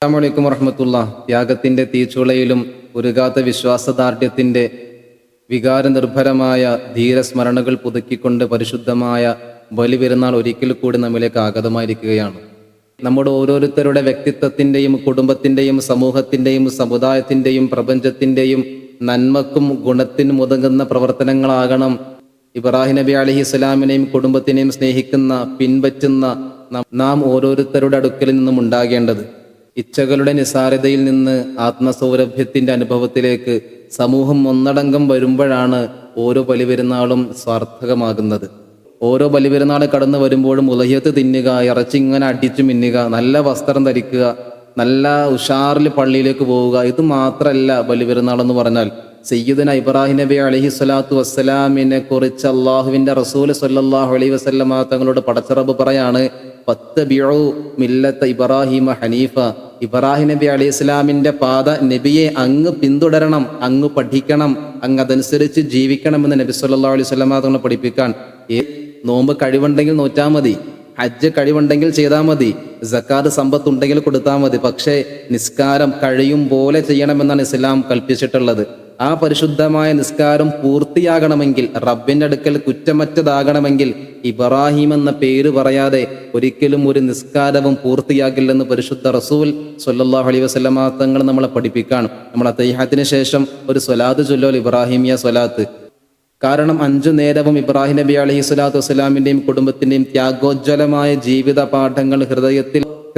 അസ്സലാമു അലൈക്കും വറഹ്മത്തുള്ളാഹി. ത്യാഗത്തിന്റെ തീച്ചുളയിലും ഉരുകാത്ത വിശ്വാസദാർഢ്യത്തിന്റെ വികാരനിർഭരമായ ധീരസ്മരണകൾ പുതുക്കിക്കൊണ്ട് പരിശുദ്ധമായ ബലിപെരുന്നാൾ ഒരിക്കൽ കൂടി നമ്മിലേക്ക് ആഗതമായിരിക്കുകയാണ്. നമ്മുടെ ഓരോരുത്തരുടെ വ്യക്തിത്വത്തിന്റെയും കുടുംബത്തിന്റെയും സമൂഹത്തിന്റെയും സമുദായത്തിന്റെയും പ്രപഞ്ചത്തിന്റെയും നന്മക്കും ഗുണത്തിനും ഉതകുന്ന പ്രവർത്തനങ്ങളാകണം ഇബ്രാഹിം നബി അലൈഹിസ്സലാമിനെയും കുടുംബത്തിനെയും സ്നേഹിക്കുന്ന പിൻപറ്റുന്ന നാം ഓരോരുത്തരുടെ അടുക്കൽ നിന്നും ഉണ്ടാകേണ്ടത്. ഇച്ഛകളുടെ നിസാരതയിൽ നിന്ന് ആത്മസൗരഭ്യത്തിന്റെ അനുഭവത്തിലേക്ക് സമൂഹം ഒന്നടങ്കം വരുമ്പോഴാണ് ഓരോ ബലിപെരുന്നാളും സാർത്ഥകമാകുന്നത്. ഓരോ ബലിപെരുന്നാൾ കടന്നു വരുമ്പോഴും ഉലഹിയത്ത് തിന്നുക, ഇറച്ചിങ്ങനെ അടിച്ചു മിന്നുക, നല്ല വസ്ത്രം ധരിക്കുക, നല്ല ഉഷാറിൽ പള്ളിയിലേക്ക് പോവുക, ഇത് മാത്രമല്ല ബലിപെരുന്നാൾ എന്ന് പറഞ്ഞാൽ. സയ്യിദുന ഇബ്രാഹിം നബി അലൈഹി സ്വലാത്തു വസ്സലാമിനെ കുറിച്ച് അള്ളാഹുവിന്റെ റസൂൽ സ്വല്ലല്ലാഹു അലൈഹി വസല്ലമ തങ്ങളോട് പടച്ചറബ് പറയാണ്, ഫത്തബിഉ മില്ലത്ത ഇബ്രാഹിമ ഹനീഫ. ഇബ്രാഹിം നബി അലൈഹി സ്വലാമിന്റെ പാത നബിയെ അങ്ങ് പിന്തുടരണം, അങ്ങ് പഠിക്കണം, അങ്ങ് അതനുസരിച്ച് ജീവിക്കണമെന്ന് നബി സല്ലല്ലാഹു അലൈഹി വസല്ലമ തങ്ങളെ പഠിപ്പിക്കാൻ. നോമ്പ് കഴിവുണ്ടെങ്കിൽ നോറ്റാൽ മതി, ഹജ്ജ് കഴിവുണ്ടെങ്കിൽ ചെയ്താൽ മതി, സക്കാത്ത് സമ്പത്തുണ്ടെങ്കിൽ കൊടുത്താൽ മതി. പക്ഷേ നിസ്കാരം കഴിയും പോലെ ചെയ്യണമെന്നാണ് ഇസ്ലാം കൽപ്പിച്ചിട്ടുള്ളത്. ആ പരിശുദ്ധമായ നിസ്കാരം പൂർത്തിയാകണമെങ്കിൽ, റബ്ബിന്റെ അടുക്കൽ കുറ്റമറ്റതാകണമെങ്കിൽ ഇബ്രാഹിം എന്ന പേര് പറയാതെ ഒരിക്കലും ഒരു നിസ്കാരവും പൂർത്തിയാകില്ലെന്ന് പരിശുദ്ധ റസൂൽ സ്വല്ലല്ലാഹു അലൈഹി വസല്ലമ തങ്ങൾ നമ്മളെ പഠിപ്പിക്കാൻ. നമ്മൾ തഹയ്യാത്തിന് ശേഷം ഒരു സ്വലാത്ത് ചൊല്ലോൽ, ഇബ്രാഹിമിയ സ്വലാത്ത്. കാരണം 5 നേരവും ഇബ്രാഹിം നബി അലൈഹി സ്വലാത്തു വസ്സലാമിന്റെയും കുടുംബത്തിന്റെയും ത്യാഗോജ്വലമായ ജീവിത പാഠങ്ങൾ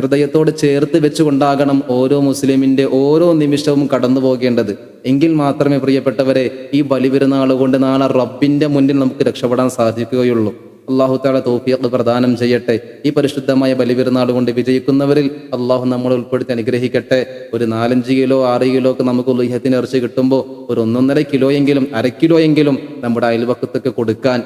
ഹൃദയത്തോട് ചേർത്ത് വെച്ചുകൊണ്ടാകണം ഓരോ മുസ്ലിമിന്റെ ഓരോ നിമിഷവും കടന്നു പോകേണ്ടത്. എങ്കിൽ മാത്രമേ പ്രിയപ്പെട്ടവരെ ഈ ബലിപെരുന്നാൾ കൊണ്ട് നാളെ റബ്ബിന്റെ മുന്നിൽ നമുക്ക് രക്ഷപ്പെടാൻ സാധിക്കുകയുള്ളൂ. അള്ളാഹു തആല തൗഫീഖ് പ്രദാനം ചെയ്യട്ടെ. ഈ പരിശുദ്ധമായ ബലിപെരുന്നാൾ കൊണ്ട് വിജയിക്കുന്നവരിൽ അള്ളാഹു നമ്മളെ ഉൾപ്പെടുത്തി അനുഗ്രഹിക്കട്ടെ. ഒരു 4-5 കിലോ 6 കിലോ ഒക്കെ നമുക്ക് ഉലഹിയത്തിന് ഇറച്ചി കിട്ടുമ്പോൾ ഒരു 1.5 കിലോയെങ്കിലും 1/2 കിലോയെങ്കിലും നമ്മുടെ അയൽവക്കത്തൊക്കെ കൊടുക്കാൻ,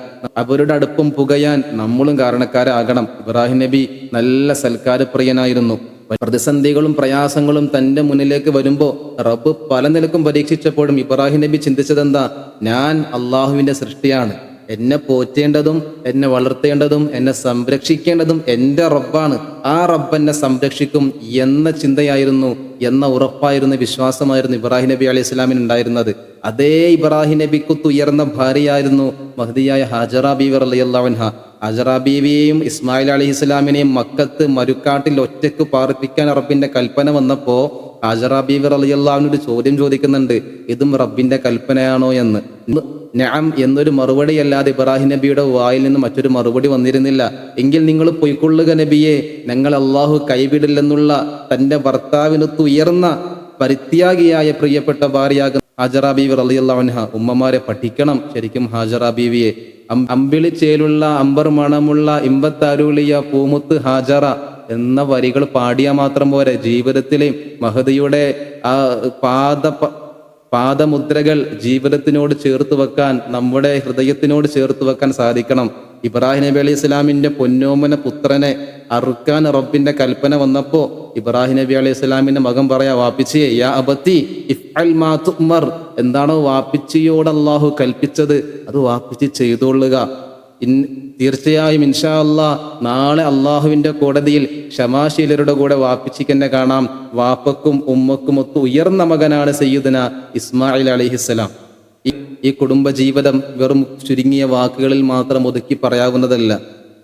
അവരുടെ അടുപ്പം പുകയാൻ നമ്മളും കാരണക്കാരാകണം. ഇബ്രാഹിം നബി നല്ല സൽക്കാരപ്രിയനായിരുന്നു. പ്രതിസന്ധികളും പ്രയാസങ്ങളും തന്റെ മുന്നിലേക്ക് വരുമ്പോൾ റബ്ബ് പല നിലക്കും പരീക്ഷിച്ചപ്പോഴും ഇബ്രാഹിം നബി ചിന്തിച്ചതെന്താ? ഞാൻ അള്ളാഹുവിന്റെ സൃഷ്ടിയാണ്, എന്നെ പോറ്റേണ്ടതും എന്നെ വളർത്തേണ്ടതും എന്നെ സംരക്ഷിക്കേണ്ടതും എൻ്റെ റബ്ബാണ്. ആ റബ്ബ് എന്നെ സംരക്ഷിക്കും എന്ന ചിന്തയായിരുന്നു, എന്ന ഉറപ്പായിരുന്നു, വിശ്വാസമായിരുന്നു ഇബ്രാഹിം നബി അലൈഹി സ്വലാമിന് ഉണ്ടായിരുന്നത്. അതേ ഇബ്രാഹിം നബിക്കുത്ത് ഉയർന്ന ഭാര്യയായിരുന്നു മഹ്ദിയായ ഹാജറ ബീവി റളിയല്ലാഹു അൻഹ. ഹാജറ ബീവിയെയും ഇസ്മായിൽ അലൈഹി സ്വലാമിനെയും മക്കത്ത് മരുക്കാട്ടിൽ ഒറ്റക്ക് പാർപ്പിക്കാൻ റബ്ബിന്റെ കൽപ്പന വന്നപ്പോ ഹാജറ ബീവി റളിയല്ലാഹു അൻഹ ഒരു ചോദ്യം ചോദിക്കുന്നുണ്ട്, ഇതും റബ്ബിന്റെ കൽപ്പനയാണോ എന്ന്. നഅം എന്നൊരു മറുപടി അല്ലാതെ ഇബ്രാഹിം നബിയുടെ വായിൽ നിന്ന് മറ്റൊരു മറുപടി വന്നിരുന്നില്ല. എങ്കിൽ നിങ്ങൾ പൊയ്ക്കൊള്ളുക നബിയെ, ഞങ്ങൾ അള്ളാഹു കൈവിടില്ലെന്നുള്ള തന്റെ ഭർത്താവിനൊത്ത് ഉയർന്ന പരിത്യാഗിയായ പ്രിയപ്പെട്ട ഭാര്യയാകുന്ന ഹാജറ ബീവി റളിയല്ലാഹു അൻഹ. ഉമ്മമാരെ പഠിക്കണം ശരിക്കും ഹാജറ ബീവിയെ. അമ്പിളിച്ചേലുള്ള അമ്പർ മണമുള്ള ഇമ്പത്താരുളിയ പൂമുത്ത് ഹാജറ എന്ന വരികൾ പാടിയാൽ മാത്രം പോരെ, ജീവിതത്തിലെ മഹദിയുടെ ആ പാദമുദ്രകൾ ജീവിതത്തിനോട് ചേർത്ത് വെക്കാൻ, നമ്മുടെ ഹൃദയത്തിനോട് ചേർത്ത് വെക്കാൻ സാധിക്കണം. ഇബ്രാഹിം നബി അലൈഹി സ്വലാമിന്റെ പൊന്നോമന പുത്രനെ അറുക്കാൻ റബ്ബിന്റെ കൽപ്പന വന്നപ്പോ ഇബ്രാഹിം നബി അലൈഹി സ്വലാമിന്റെ മകൻ പറയാ, വാപ്പിച്ചിയെ യാ അബത്തി ഇഫ്അൽ മാ തുഅ്മർ. എന്താണോ വാപ്പിച്ചിയോട് അള്ളാഹു കൽപ്പിച്ചത് അത് വാപ്പിച്ചി ചെയ്തോളുക. തീർച്ചയായും ഇൻഷാ അല്ലാഹ് നാളെ അള്ളാഹുവിന്റെ കോടതിയിൽ ക്ഷമാശീലരുടെ കൂടെ വാപ്പിച്ചിക്കെന്നെ കാണാം. വാപ്പക്കും ഉമ്മക്കും ഒത്ത് ഉയർന്ന മകനാണ് സയ്യിദുന ഇസ്മായിൽ അലൈഹിസ്സലാം. ഈ കുടുംബ ജീവിതം വെറും ചുരുങ്ങിയ വാക്കുകളിൽ മാത്രം ഒതുക്കി പറയാവുന്നതല്ല.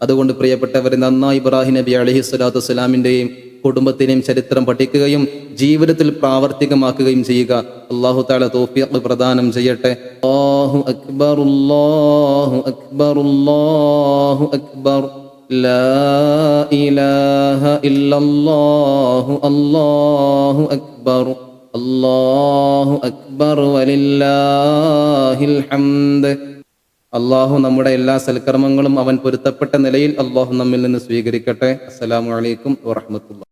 അതുകൊണ്ട് പ്രിയപ്പെട്ടവരെ, നന്നായി ഇബ്രാഹിം നബി അലൈഹി സ്വലാത്തു വസ്സലാമിന്റെയും കുടുംബത്തിനെയും ചരിത്രം പഠിക്കുകയും ജീവിതത്തിൽ പ്രാവർത്തികമാക്കുകയും ചെയ്യുക. അല്ലാഹു തആല തൗഫീഖ് പ്രദാനം ചെയ്യട്ടെ. അല്ലാഹു അക്ബർ, അല്ലാഹു അക്ബർ, അല്ലാഹു അക്ബർ, ലാ ഇലാഹ ഇല്ലല്ലാഹു, അല്ലാഹു അക്ബർ, അല്ലാഹു അക്ബർ വലില്ലാഹിൽ ഹംദ്. അള്ളാഹു നമ്മുടെ എല്ലാ സൽക്കർമ്മങ്ങളും അവൻ പൊരുത്തപ്പെട്ട നിലയിൽ അള്ളാഹു നമ്മിൽ നിന്ന് സ്വീകരിക്കട്ടെ. അസ്സലാമു അലൈക്കും വറഹ്മത്തുള്ളാഹി.